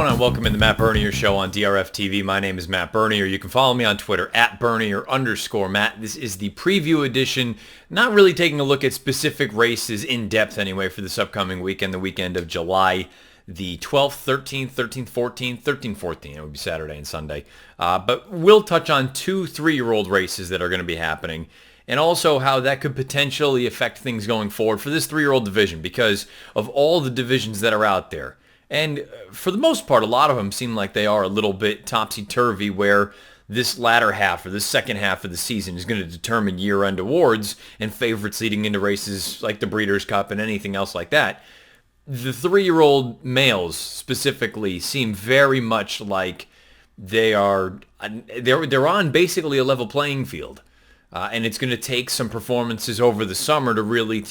And welcome in the Matt Bernier Show on DRF TV. My name is Matt Bernier. You can follow me on Twitter at Bernier_Matt. This is the preview edition, not really taking a look at specific races in depth anyway for this upcoming weekend, the weekend of July the 12th, 13th, 14th. It would be Saturday and Sunday. But we'll touch on 2 3-year-old races that are going to be happening, and also how that could potentially affect things going forward for this 3-year-old division because of all the divisions that are out there. And for the most part, a lot of them seem like they are a little bit topsy-turvy, where this latter half or this second half of the season is going to determine year-end awards and favorites leading into races like the Breeders' Cup and anything else like that. The 3-year-old males specifically seem very much like they're on basically a level playing field. And it's going to take some performances over the summer to really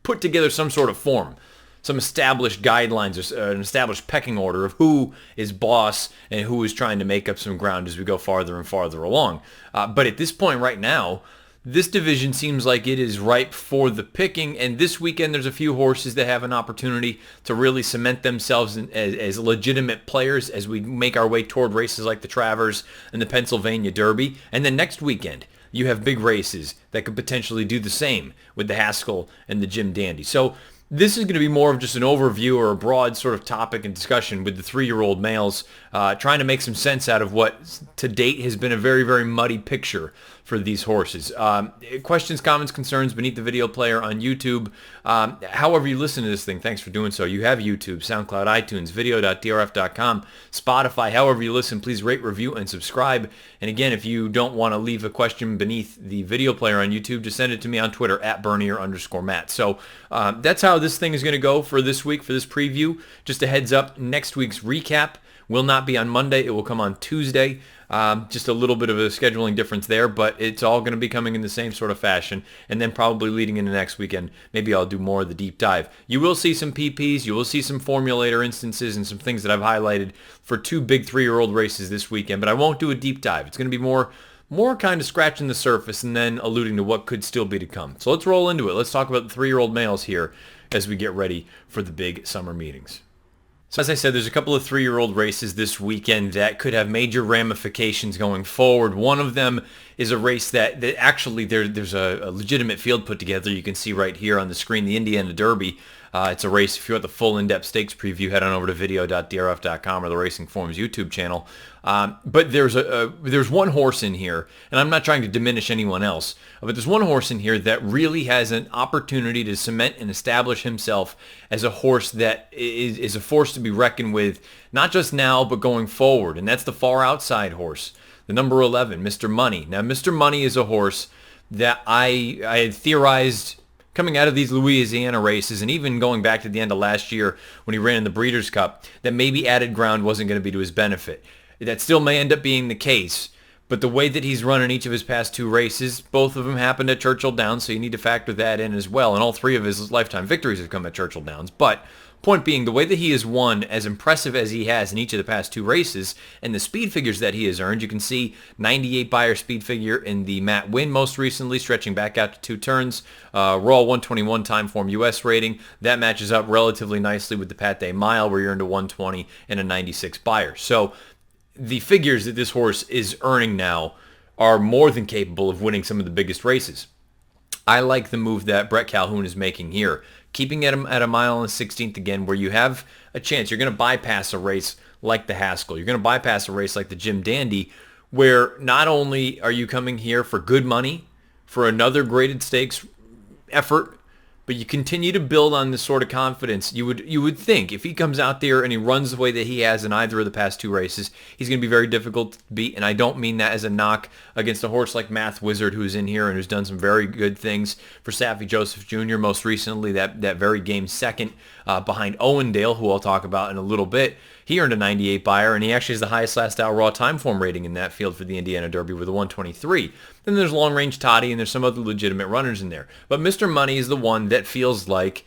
put together some sort of form, some established guidelines, or an established pecking order of who is boss and who is trying to make up some ground as we go farther and farther along. But at this point right now, this division seems like it is ripe for the picking, and this weekend there's a few horses that have an opportunity to really cement themselves as legitimate players as we make our way toward races like the Travers and the Pennsylvania Derby. And then next weekend, you have big races that could potentially do the same with the Haskell and the Jim Dandy. So this is going to be more of just an overview or a broad sort of topic and discussion with the 3-year-old males, trying to make some sense out of what to date has been a very, very muddy picture for these horses. Questions, comments, concerns beneath the video player on YouTube. However you listen to this thing, thanks for doing so. You have YouTube, SoundCloud, iTunes, video.drf.com, Spotify. However you listen, please rate, review, and subscribe. And again, if you don't want to leave a question beneath the video player on YouTube, just send it to me on Twitter at Bernier_Matt. So that's how this thing is going to go for this week, for this preview. Just a heads up, next week's recap will not be on Monday. It will come on Tuesday. Just a little bit of a scheduling difference there, but it's all going to be coming in the same sort of fashion. And then probably leading into next weekend, maybe I'll do more of the deep dive. You will see some PPs, you will see some formulator instances and some things that I've highlighted for 2 big 3-year-old races this weekend, but I won't do a deep dive. It's going to be more kind of scratching the surface and then alluding to what could still be to come. So let's roll into it. Let's talk about the 3-year-old males here as we get ready for the big summer meetings. So as I said, there's a couple of 3-year-old races this weekend that could have major ramifications going forward. One of them is a race that actually there's a legitimate field put together. You can see right here on the screen, the Indiana Derby. It's a race. If you want the full in-depth stakes preview, head on over to video.drf.com or the Racing Forums YouTube channel. But there's one horse in here, and I'm not trying to diminish anyone else, but there's one horse in here that really has an opportunity to cement and establish himself as a horse that is a force to be reckoned with, not just now, but going forward. And that's the far outside horse, the number 11, Mr. Money. Now, Mr. Money is a horse that I had theorized coming out of these Louisiana races, and even going back to the end of last year when he ran in the Breeders' Cup, that maybe added ground wasn't going to be to his benefit. That still may end up being the case, but the way that he's run in each of his past 2 races, both of them happened at Churchill Downs, so you need to factor that in as well. And all 3 of his lifetime victories have come at Churchill Downs. But point being, the way that he has won, as impressive as he has in each of the past 2 races, and the speed figures that he has earned, you can see 98 Beyer speed figure in the Matt Win most recently, stretching back out to 2 turns. Raw 121 time form US rating. That matches up relatively nicely with the Pat Day Mile, where you're into 120 and a 96 Beyer. So the figures that this horse is earning now are more than capable of winning some of the biggest races. I like the move that Brett Calhoun is making here, keeping at a mile and 16th again, where you have a chance. You're going to bypass a race like the Haskell. You're going to bypass a race like the Jim Dandy, where not only are you coming here for good money, for another graded stakes effort, but you continue to build on this sort of confidence. You would think if he comes out there and he runs the way that he has in either of the past 2 races, he's going to be very difficult to beat. And I don't mean that as a knock against a horse like Math Wizard, who's in here and who's done some very good things for Saffie Joseph Jr. most recently, that very game second behind Owendale, who I'll talk about in a little bit. He earned a 98 Beyer, and he actually has the highest last out raw time form rating in that field for the Indiana Derby with a 123. Then there's Long Range Toddy, and there's some other legitimate runners in there. But Mr. Money is the one that feels like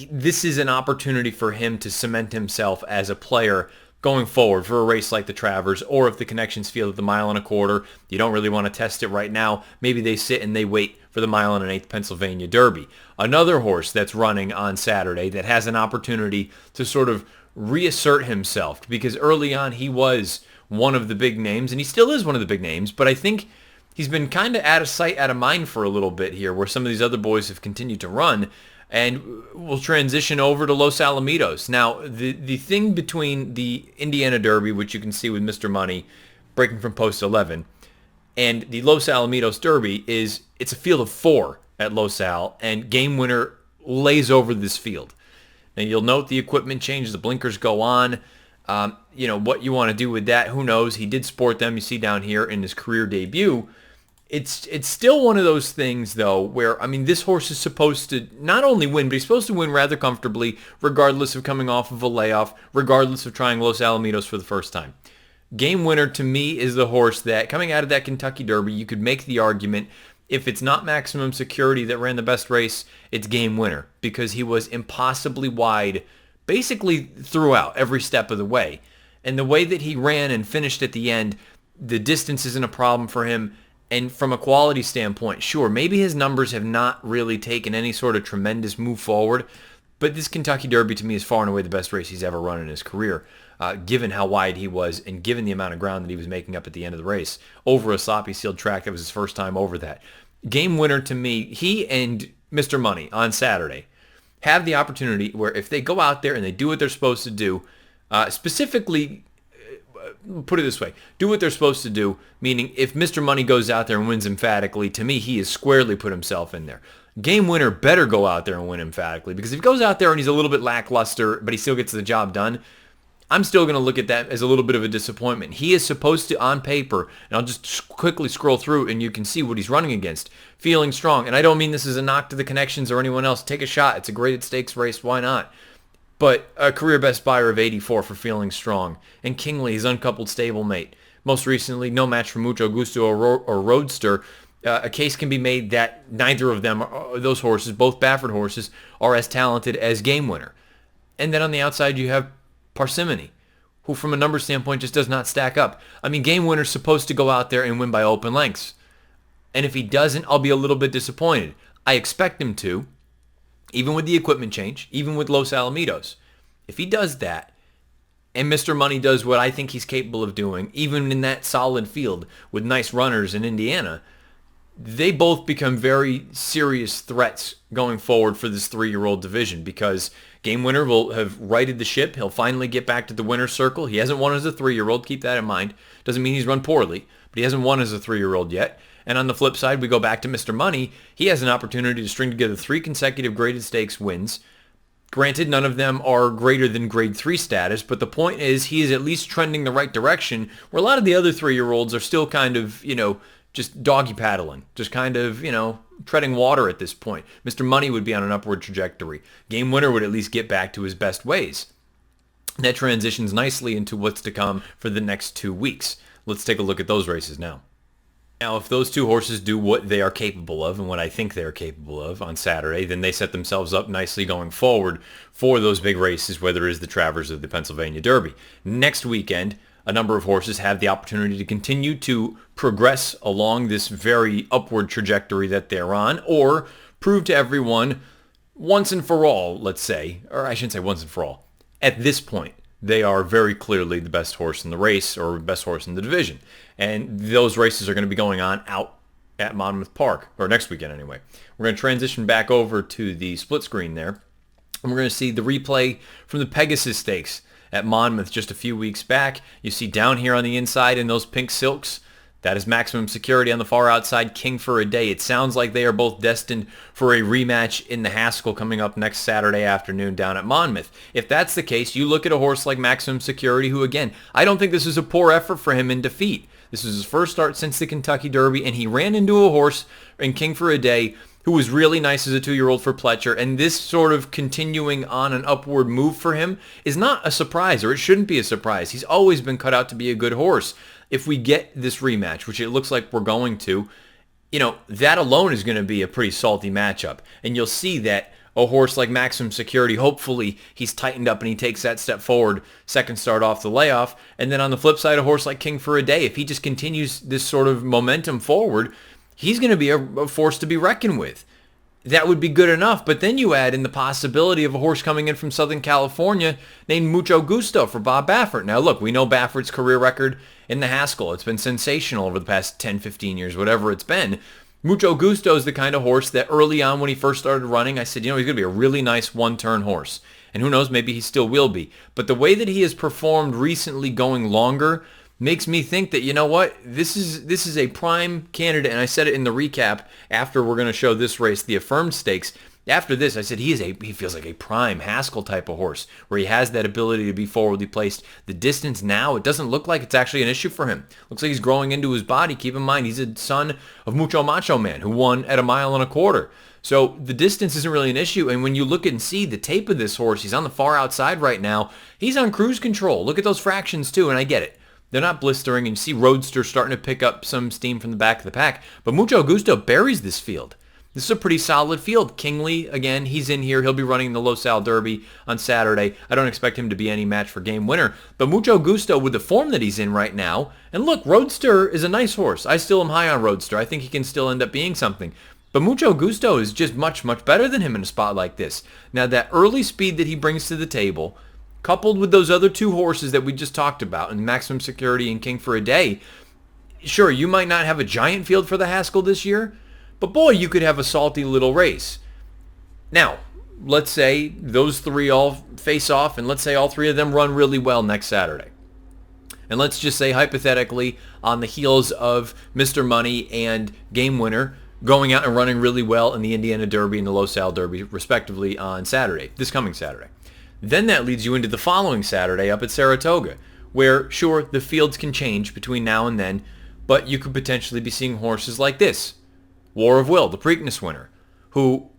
this is an opportunity for him to cement himself as a player going forward for a race like the Travers, or if the connections field at the 1.25 miles, you don't really want to test it right now, maybe they sit and they wait for the 1 1/8 Pennsylvania Derby. Another horse that's running on Saturday that has an opportunity to sort of reassert himself, because early on he was one of the big names, and he still is one of the big names, but I think he's been kind of out of sight, out of mind for a little bit here, where some of these other boys have continued to run, and we'll transition over to Los Alamitos. Now, the thing between the Indiana Derby, which you can see with Mr. Money breaking from post 11, and the Los Alamitos Derby is it's a field of 4 at Los Al, and Game Winner lays over this field. Now, you'll note the equipment changes, the blinkers go on. What you want to do with that, who knows? He did sport them, you see down here in his career debut. It's still one of those things, though, where, I mean, this horse is supposed to not only win, but he's supposed to win rather comfortably, regardless of coming off of a layoff, regardless of trying Los Alamitos for the first time. Game Winner, to me, is the horse that, coming out of that Kentucky Derby, you could make the argument, if it's not Maximum Security that ran the best race, it's Game Winner, because he was impossibly wide basically throughout every step of the way. And the way that he ran and finished at the end, the distance isn't a problem for him. And from a quality standpoint, sure, maybe his numbers have not really taken any sort of tremendous move forward, but this Kentucky Derby to me is far and away the best race he's ever run in his career, given how wide he was and given the amount of ground that he was making up at the end of the race over a sloppy sealed track that was his first time over that. Game Winner, to me, he and Mr. Money on Saturday have the opportunity where if they go out there and they do what they're supposed to do, specifically, put it this way, do what they're supposed to do, meaning if Mr. Money goes out there and wins emphatically, to me, he has squarely put himself in there. Game Winner better go out there and win emphatically, because if he goes out there and he's a little bit lackluster, but he still gets the job done, I'm still going to look at that as a little bit of a disappointment. He is supposed to, on paper, and I'll just quickly scroll through and you can see what he's running against. Feeling Strong, and I don't mean this is a knock to the connections or anyone else. Take a shot. It's a graded stakes race. Why not? But a career best buyer of 84 for Feeling Strong. And Kingley, his uncoupled stablemate. Most recently, No Match for Mucho, Gusto, or Roadster. A case can be made that neither of them, those horses, both Baffert horses, are as talented as Game Winner. And then on the outside, you have Parsimony, who from a number standpoint just does not stack up. I mean, Game Winner's supposed to go out there and win by open lengths. And if he doesn't, I'll be a little bit disappointed. I expect him to, even with the equipment change, even with Los Alamitos. If he does that, and Mr. Money does what I think he's capable of doing, even in that solid field with nice runners in Indiana, they both become very serious threats going forward for this 3-year-old division, because Game Winner will have righted the ship. He'll finally get back to the winner's circle. He hasn't won as a 3-year-old. Keep that in mind. Doesn't mean he's run poorly, but he hasn't won as a 3-year-old yet. And on the flip side, we go back to Mr. Money. He has an opportunity to string together 3 consecutive graded stakes wins. Granted, none of them are greater than grade 3 status, but the point is he is at least trending the right direction, where a lot of the other 3-year-olds are still kind of, just doggy paddling, just kind of, treading water at this point. Mr. Money would be on an upward trajectory. Game Winner would at least get back to his best ways. That transitions nicely into what's to come for the next 2 weeks. Let's take a look at those races now. Now, if those 2 horses do what they are capable of and what I think they're capable of on Saturday, then they set themselves up nicely going forward for those big races, whether it is the Travers or the Pennsylvania Derby. Next weekend, a number of horses have the opportunity to continue to progress along this very upward trajectory that they're on, or prove to everyone once and for all, let's say, or I shouldn't say once and for all, at this point, they are very clearly the best horse in the race or best horse in the division. And those races are going to be going on out at Monmouth Park, or next weekend anyway. We're going to transition back over to the split screen there, and we're going to see the replay from the Pegasus Stakes at Monmouth just a few weeks back. You see down here on the inside in those pink silks, that is Maximum Security. On the far outside, King for a Day. It sounds like they are both destined for a rematch in the Haskell coming up next Saturday afternoon down at Monmouth. If that's the case, you look at a horse like Maximum Security, who again, I don't think this is a poor effort for him in defeat. This was his first start since the Kentucky Derby, and he ran into a horse in King for a Day who was really nice as a 2-year-old for Pletcher, and this sort of continuing on an upward move for him is not a surprise, or it shouldn't be a surprise. He's always been cut out to be a good horse. If we get this rematch, which it looks like we're going to, that alone is going to be a pretty salty matchup. And you'll see that a horse like Maximum Security, hopefully he's tightened up and he takes that step forward, second start off the layoff. And then on the flip side, a horse like King for a Day, if he just continues this sort of momentum forward, he's going to be a force to be reckoned with. that would be good enough. But then you add in the possibility of a horse coming in from Southern California named Mucho Gusto for Bob Baffert. Now, look, we know Baffert's career record in the Haskell. It's been sensational over the past 10, 15 years, whatever it's been. Mucho Gusto is the kind of horse that early on when he first started running, I said, he's going to be a really nice one-turn horse. And who knows, maybe he still will be. But the way that he has performed recently going longer makes me think that, you know what, this is a prime candidate. And I said it in the recap after we're going to show this race, the Affirmed Stakes. After this, I said he feels like a prime Haskell type of horse where he has that ability to be forwardly placed. The distance now, it doesn't look like it's actually an issue for him. Looks like he's growing into his body. Keep in mind, he's a son of Mucho Macho Man who won at 1.25 miles. So the distance isn't really an issue. And when you look and see the tape of this horse, he's on the far outside right now. He's on cruise control. Look at those fractions too, and I get it. They're not blistering, and you see Roadster starting to pick up some steam from the back of the pack. But Mucho Gusto buries this field. This is a pretty solid field. Kingley, again, he's in here. He'll be running the Los Al Derby on Saturday. I don't expect him to be any match for Game Winner. But Mucho Gusto, with the form that he's in right now, and look, Roadster is a nice horse. I still am high on Roadster. I think he can still end up being something. But Mucho Gusto is just much, much better than him in a spot like this. Now, that early speed that he brings to the table, coupled with those other two horses that we just talked about, and Maximum Security and King for a Day, sure, you might not have a giant field for the Haskell this year, but boy, you could have a salty little race. Now, let's say those three all face off, and let's say all three of them run really well next Saturday. And let's just say, hypothetically, on the heels of Mr. Money and Game Winner going out and running really well in the Indiana Derby and the Los Al Derby, respectively, on Saturday, this coming Saturday. Then that leads you into the following Saturday up at Saratoga, where, sure, the fields can change between now and then, but you could potentially be seeing horses like this. War of Will, the Preakness winner, who,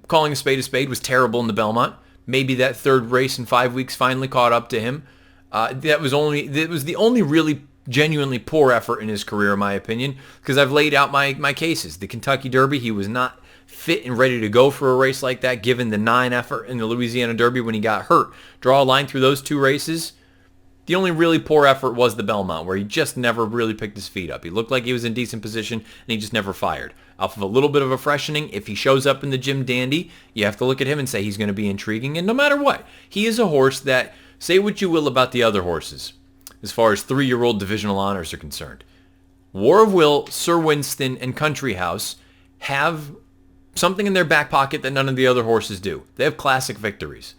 calling a spade, was terrible in the Belmont. Maybe that third race in 5 weeks finally caught up to him. It was the only really genuinely poor effort in his career, in my opinion, because I've laid out my cases. The Kentucky Derby, he was not fit and ready to go for a race like that, given the 9 effort in the Louisiana Derby when he got hurt. Draw a line through those two races. The only really poor effort was the Belmont, where he just never really picked his feet up. He looked like he was in decent position, and he just never fired. Off of a little bit of a freshening, if he shows up in the Jim Dandy, you have to look at him and say he's going to be intriguing. And no matter what, he is a horse that, say what you will about the other horses, as far as 3-year-old divisional honors are concerned. War of Will, Sir Winston, and Country House have something in their back pocket that none of the other horses do. They have classic victories.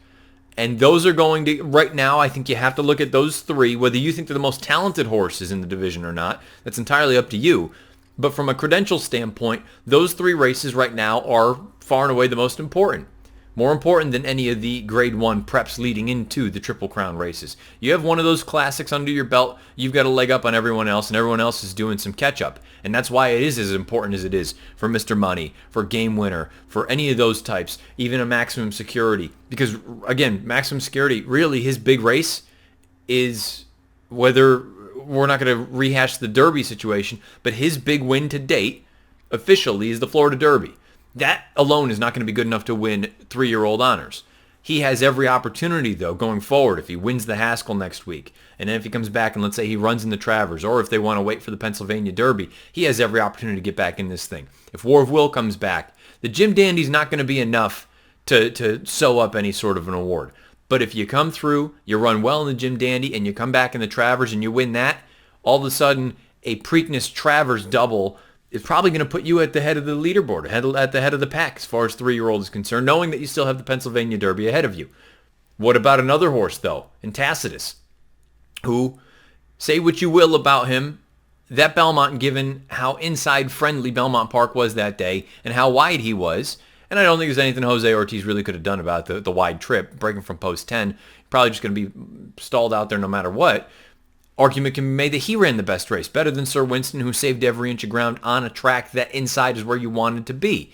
And those are going to, right now, I think you have to look at those three, whether you think they're the most talented horses in the division or not. That's entirely up to you. But from a credential standpoint, those three races right now are far and away the most important. More important than any of the Grade 1 preps leading into the Triple Crown races. You have one of those classics under your belt, you've got a leg up on everyone else, and everyone else is doing some catch-up. And that's why it is as important as it is for Mr. Money, for Game Winner, for any of those types, even a Maximum Security. Because, again, Maximum Security, really his big race is, whether we're not going to rehash the Derby situation, but his big win to date, officially, is the Florida Derby. That alone is not going to be good enough to win 3-year-old honors. He has every opportunity, though, going forward, if he wins the Haskell next week. And then if he comes back and let's say he runs in the Travers, or if they want to wait for the Pennsylvania Derby, he has every opportunity to get back in this thing. If War of Will comes back, the Jim Dandy's not going to be enough to sew up any sort of an award. But if you come through, you run well in the Jim Dandy, and you come back in the Travers and you win that, all of a sudden a Preakness Travers double is probably going to put you at the head of the leaderboard, at the head of the pack as far as 3-year-old is concerned, knowing that you still have the Pennsylvania Derby ahead of you. What about another horse, though, in Tacitus, who, say what you will about him, that Belmont, given how inside-friendly Belmont Park was that day and how wide he was, and I don't think there's anything Jose Ortiz really could have done about the wide trip, breaking from post 10, probably just going to be stalled out there no matter what. Argument can be made that he ran the best race, better than Sir Winston, who saved every inch of ground on a track that inside is where you wanted to be.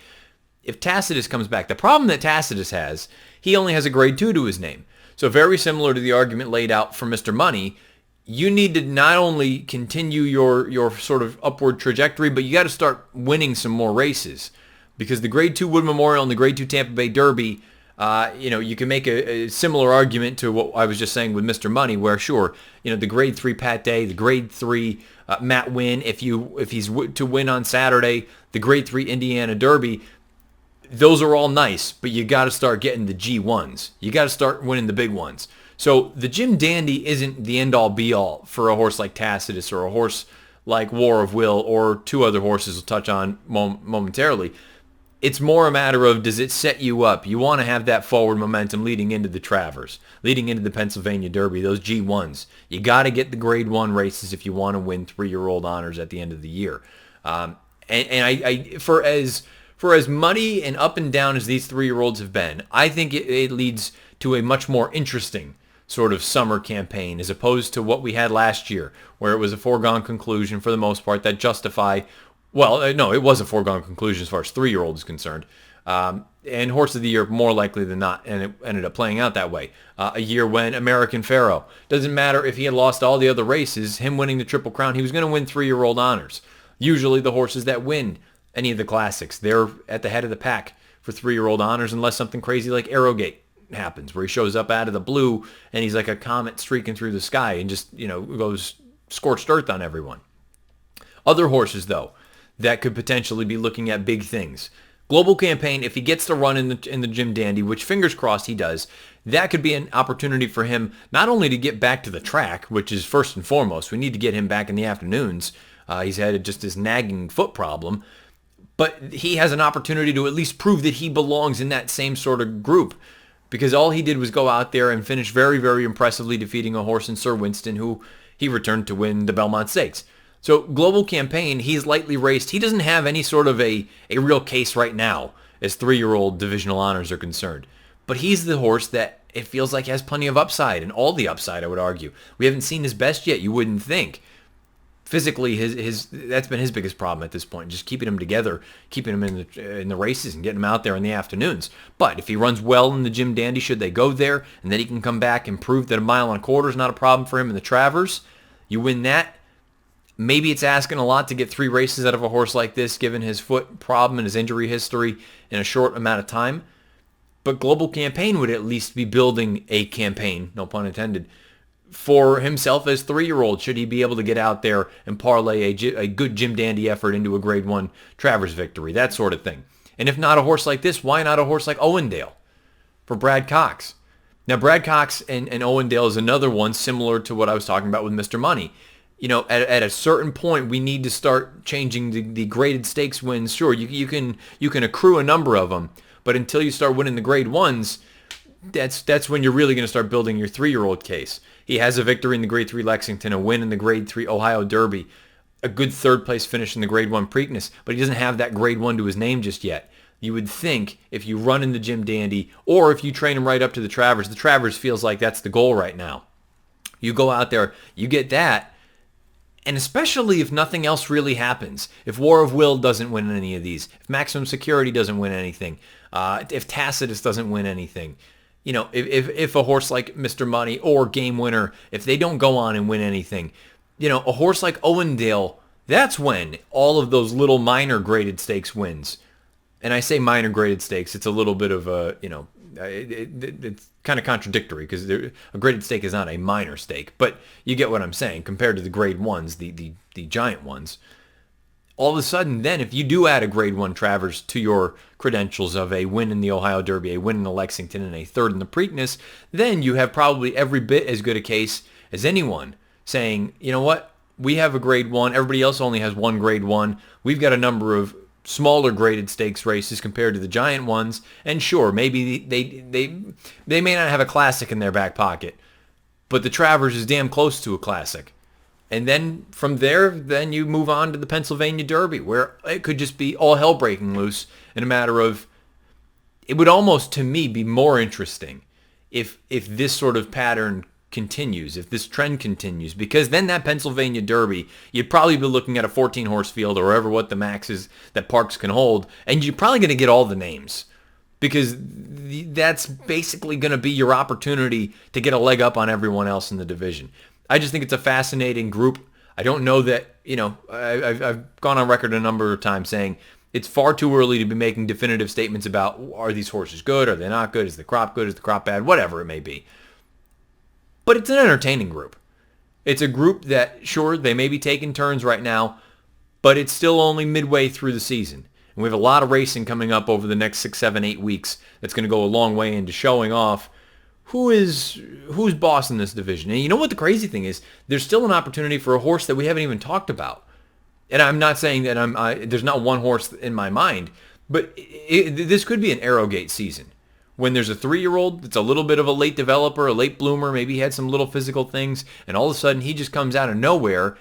If Tacitus comes back, the problem that Tacitus has, he only has a grade 2 to his name. So very similar to the argument laid out for Mr. Money, you need to not only continue your sort of upward trajectory, but you got to start winning some more races. Because the grade 2 Wood Memorial and the grade 2 Tampa Bay Derby, you can make a similar argument to what I was just saying with Mr. Money, where sure, the grade 3 Pat Day, the grade 3 Matt Wynn, if he's to win on Saturday, the grade 3 Indiana Derby, those are all nice, but you got to start getting the G1s. You got to start winning the big ones. So the Jim Dandy isn't the end-all be-all for a horse like Tacitus or a horse like War of Will or two other horses we'll touch on momentarily. It's more a matter of, does it set you up? You want to have that forward momentum leading into the Travers, leading into the Pennsylvania Derby, those G1s. You got to get the Grade 1 races if you want to win 3-year-old honors at the end of the year. For as muddy and up and down as these 3-year-olds have been, I think it leads to a much more interesting sort of summer campaign as opposed to what we had last year, where it was a foregone conclusion for the most part that justify. Well, no, it was a foregone conclusion as far as 3-year-old is concerned. And Horse of the Year, more likely than not, and it ended up playing out that way. A year when American Pharoah, doesn't matter if he had lost all the other races, him winning the Triple Crown, he was going to win 3-year-old honors. Usually the horses that win any of the classics, they're at the head of the pack for 3-year-old honors unless something crazy like Arrowgate happens, where he shows up out of the blue and he's like a comet streaking through the sky and just, goes scorched earth on everyone. Other horses, though, that could potentially be looking at big things. Global Campaign, if he gets to run in the Jim Dandy, which fingers crossed he does, that could be an opportunity for him not only to get back to the track, which is first and foremost. We need to get him back in the afternoons. He's had just this nagging foot problem. But he has an opportunity to at least prove that he belongs in that same sort of group. Because all he did was go out there and finish very, very impressively defeating a horse in Sir Winston, who he returned to win the Belmont Stakes. So Global Campaign, he's lightly raced. He doesn't have any sort of a real case right now as 3-year-old divisional honors are concerned. But he's the horse that it feels like has plenty of upside, and all the upside, I would argue. We haven't seen his best yet, you wouldn't think. Physically, his that's been his biggest problem at this point, just keeping him together, keeping him in the races and getting him out there in the afternoons. But if he runs well in the Jim Dandy, should they go there, and then he can come back and prove that 1.25 miles is not a problem for him in the Travers, you win that. Maybe it's asking a lot to get 3 races out of a horse like this, given his foot problem and his injury history in a short amount of time. But Global Campaign would at least be building a campaign, no pun intended, for himself as 3-year-old, should he be able to get out there and parlay a good Jim Dandy effort into a Grade 1 Travers victory, that sort of thing. And if not a horse like this, why not a horse like Owendale for Brad Cox? Now, Brad Cox and Owendale is another one similar to what I was talking about with Mr. Money. At a certain point, we need to start changing the graded stakes wins. Sure, you can accrue a number of them, but until you start winning the Grade 1s, that's when you're really going to start building your 3-year-old case. He has a victory in the Grade 3 Lexington, a win in the Grade 3 Ohio Derby, a good 3rd place finish in the Grade 1 Preakness, but he doesn't have that Grade 1 to his name just yet. You would think if you run in the Jim Dandy, or if you train him right up to the Travers feels like that's the goal right now. You go out there, you get that, and especially if nothing else really happens, if War of Will doesn't win any of these, if Maximum Security doesn't win anything, if Tacitus doesn't win anything, if a horse like Mr. Money or Game Winner, if they don't go on and win anything, a horse like Owendale, that's when all of those little minor graded stakes wins. And I say minor graded stakes, it's a little bit of a, it's kind of contradictory because a graded stake is not a minor stake, but you get what I'm saying. Compared to the Grade 1s, the giant ones, all of a sudden then if you do add a Grade 1 Travers to your credentials of a win in the Ohio Derby, a win in the Lexington, and a 3rd in the Preakness, then you have probably every bit as good a case as anyone saying, you know what, we have a Grade 1, everybody else only has one Grade 1, we've got a number of smaller graded stakes races compared to the giant ones, and sure, maybe they may not have a classic in their back pocket, but the Travers is damn close to a classic. And then from there, then you move on to the Pennsylvania Derby, where it could just be all hell breaking loose in a matter of, it would almost, to me, be more interesting if this sort of pattern continues, if this trend continues, because then that Pennsylvania Derby, you'd probably be looking at a 14-horse field or whatever what the max is that Parks can hold, and you're probably going to get all the names, because that's basically going to be your opportunity to get a leg up on everyone else in the division. I just think it's a fascinating group. I don't know that, I've gone on record a number of times saying it's far too early to be making definitive statements about, are these horses good, are they not good, is the crop good, is the crop bad, whatever it may be. But it's an entertaining group. It's a group that, sure, they may be taking turns right now, but it's still only midway through the season. And we have a lot of racing coming up over the next 6, 7, 8 weeks that's going to go a long way into showing off who's boss in this division. And you know what the crazy thing is? There's still an opportunity for a horse that we haven't even talked about. And I'm not saying that there's not one horse in my mind, but this could be an Arrowgate season when there's a 3-year-old that's a little bit of a late developer, a late bloomer, maybe he had some little physical things, and all of a sudden he just comes out of nowhere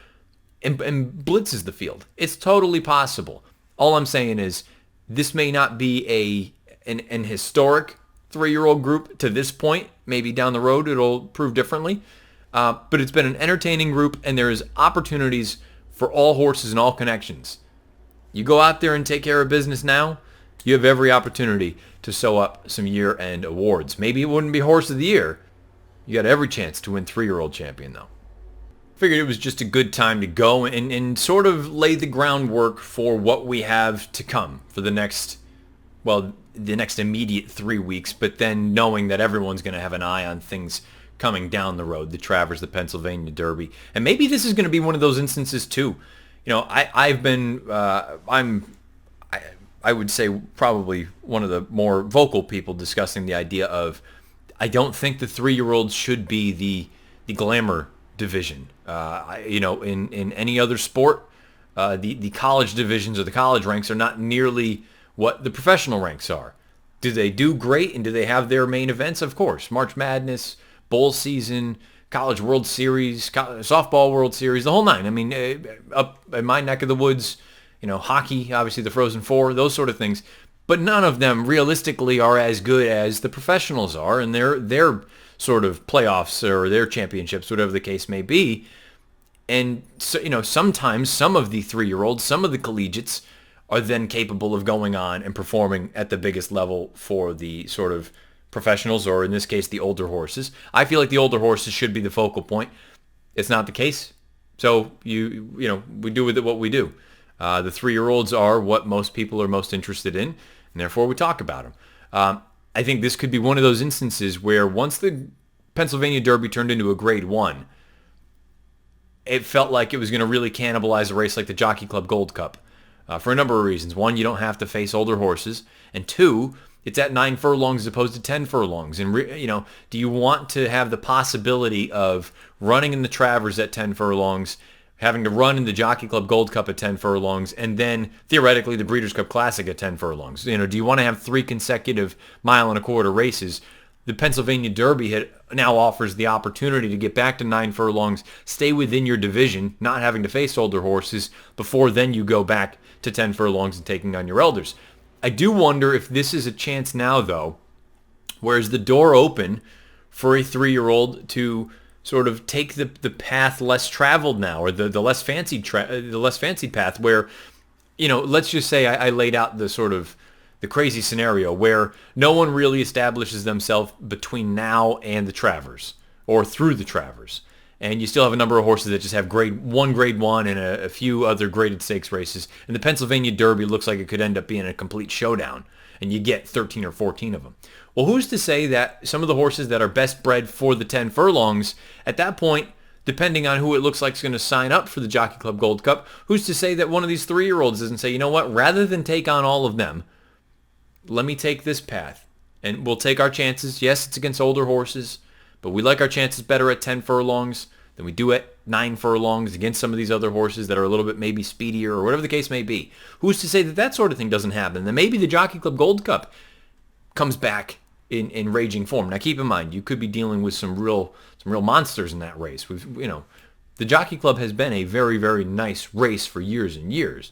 and blitzes the field. It's totally possible. All I'm saying is this may not be an historic 3-year-old group to this point. Maybe down the road it'll prove differently. But it's been an entertaining group, and there is opportunities for all horses and all connections. You go out there and take care of business now, you have every opportunity to sew up some year-end awards. Maybe it wouldn't be Horse of the Year. You got every chance to win 3-year-old champion, though. Figured it was just a good time to go and sort of lay the groundwork for what we have to come for the next immediate 3 weeks, but then knowing that everyone's going to have an eye on things coming down the road, the Travers, the Pennsylvania Derby. And maybe this is going to be one of those instances too. I would say probably one of the more vocal people discussing the idea of, I don't think the 3-year-olds should be the glamour division. In any other sport, the college divisions or the college ranks are not nearly what the professional ranks are. Do they do great, and do they have their main events? Of course. March Madness, bowl season, College World Series, softball World Series, the whole nine. I mean, up in my neck of the woods, hockey, obviously the Frozen Four, those sort of things. But none of them realistically are as good as the professionals are, and their sort of playoffs or their championships, whatever the case may be. And so, sometimes some of the 3-year-olds, some of the collegiates are then capable of going on and performing at the biggest level for the sort of professionals, or in this case, the older horses. I feel like the older horses should be the focal point. It's not the case. So, we do with it what we do. The 3-year-olds are what most people are most interested in, and therefore we talk about them. I think this could be one of those instances where once the Pennsylvania Derby turned into a Grade 1, it felt like it was going to really cannibalize a race like the Jockey Club Gold Cup for a number of reasons. One, you don't have to face older horses, and two, it's at 9 furlongs as opposed to 10 furlongs. And, do you want to have the possibility of running in the Travers at 10 furlongs, having to run in the Jockey Club Gold Cup at 10 furlongs, and then theoretically the Breeders' Cup Classic at 10 furlongs? Do you want to have 3 consecutive 1.25 mile races? The Pennsylvania Derby now offers the opportunity to get back to 9 furlongs, stay within your division, not having to face older horses, before then you go back to 10 furlongs and taking on your elders. I do wonder if this is a chance now, though, where is the door open for a 3-year-old to sort of take the path less traveled now, or the less fancied path where, let's just say I laid out the sort of the crazy scenario where no one really establishes themselves between now and the Travers or through the Travers. And you still have a number of horses that just have grade 1 and a few other graded stakes races. And the Pennsylvania Derby looks like it could end up being a complete showdown, and you get 13 or 14 of them. Well, who's to say that some of the horses that are best bred for the 10 furlongs, at that point, depending on who it looks like is going to sign up for the Jockey Club Gold Cup, who's to say that one of these 3-year-olds doesn't say, you know what, rather than take on all of them, let me take this path, and we'll take our chances. Yes, it's against older horses, but we like our chances better at 10 furlongs than we do at 9 furlongs against some of these other horses that are a little bit maybe speedier or whatever the case may be. Who's to say that that sort of thing doesn't happen? Then maybe the Jockey Club Gold Cup comes back in raging form. Now, keep in mind, you could be dealing with some real monsters in that race. The Jockey Club has been a very, very nice race for years and years.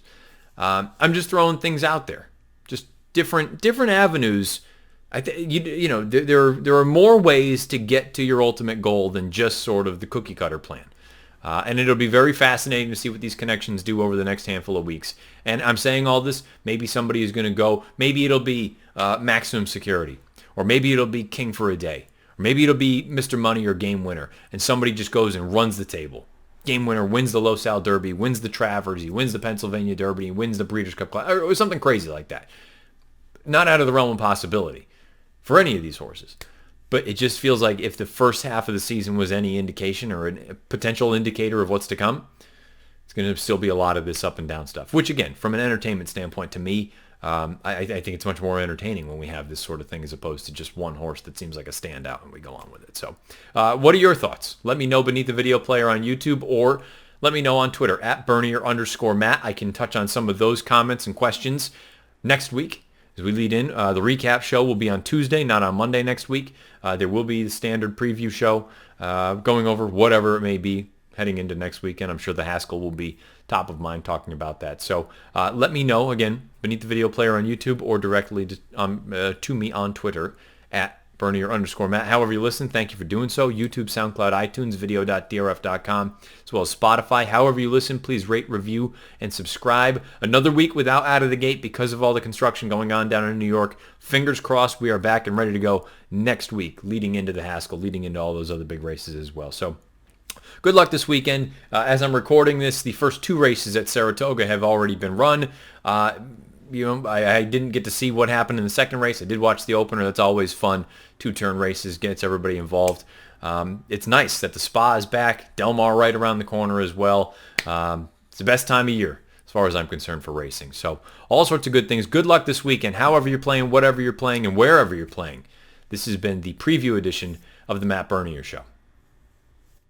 I'm just throwing things out there, just different avenues. There are more ways to get to your ultimate goal than just sort of the cookie cutter plan. And it'll be very fascinating to see what these connections do over the next handful of weeks. And I'm saying all this, maybe somebody is going to go, maybe it'll be Maximum Security, or maybe it'll be King for a Day, or maybe it'll be Mr. Money or Game Winner, and somebody just goes and runs the table. Game Winner wins the Los Al Derby, wins the Travers, he wins the Pennsylvania Derby, he wins the Breeders' Cup Class, or something crazy like that. Not out of the realm of possibility for any of these horses. But it just feels like if the first half of the season was any indication or a potential indicator of what's to come, it's going to still be a lot of this up and down stuff. Which, again, from an entertainment standpoint, to me, I think it's much more entertaining when we have this sort of thing as opposed to just one horse that seems like a standout and we go on with it. So what are your thoughts? Let me know beneath the video player on YouTube, or let me know on Twitter at Bernier_Matt. I can touch on some of those comments and questions next week as we lead in. The recap show will be on Tuesday, not on Monday next week. There will be the standard preview show going over whatever it may be heading into next weekend. I'm sure the Haskell will be top of mind talking about that. So let me know, again, beneath the video player on YouTube or directly to me on Twitter at Bernier_Matt. However you listen, thank you for doing so. YouTube, SoundCloud, iTunes, video.drf.com, as well as Spotify. However you listen, please rate, review, and subscribe. Another week without Out of the Gate because of all the construction going on down in New York. Fingers crossed we are back and ready to go next week, leading into the Haskell, leading into all those other big races as well. So good luck this weekend. As I'm recording this, the first 2 races at Saratoga have already been run. I didn't get to see what happened in the second race. I did watch the opener. That's always fun. 2-turn races, gets everybody involved. It's nice that the Spa is back. Del Mar right around the corner as well. It's the best time of year as far as I'm concerned for racing. So all sorts of good things. Good luck this weekend, however you're playing, whatever you're playing, and wherever you're playing. This has been the preview edition of the Matt Bernier Show.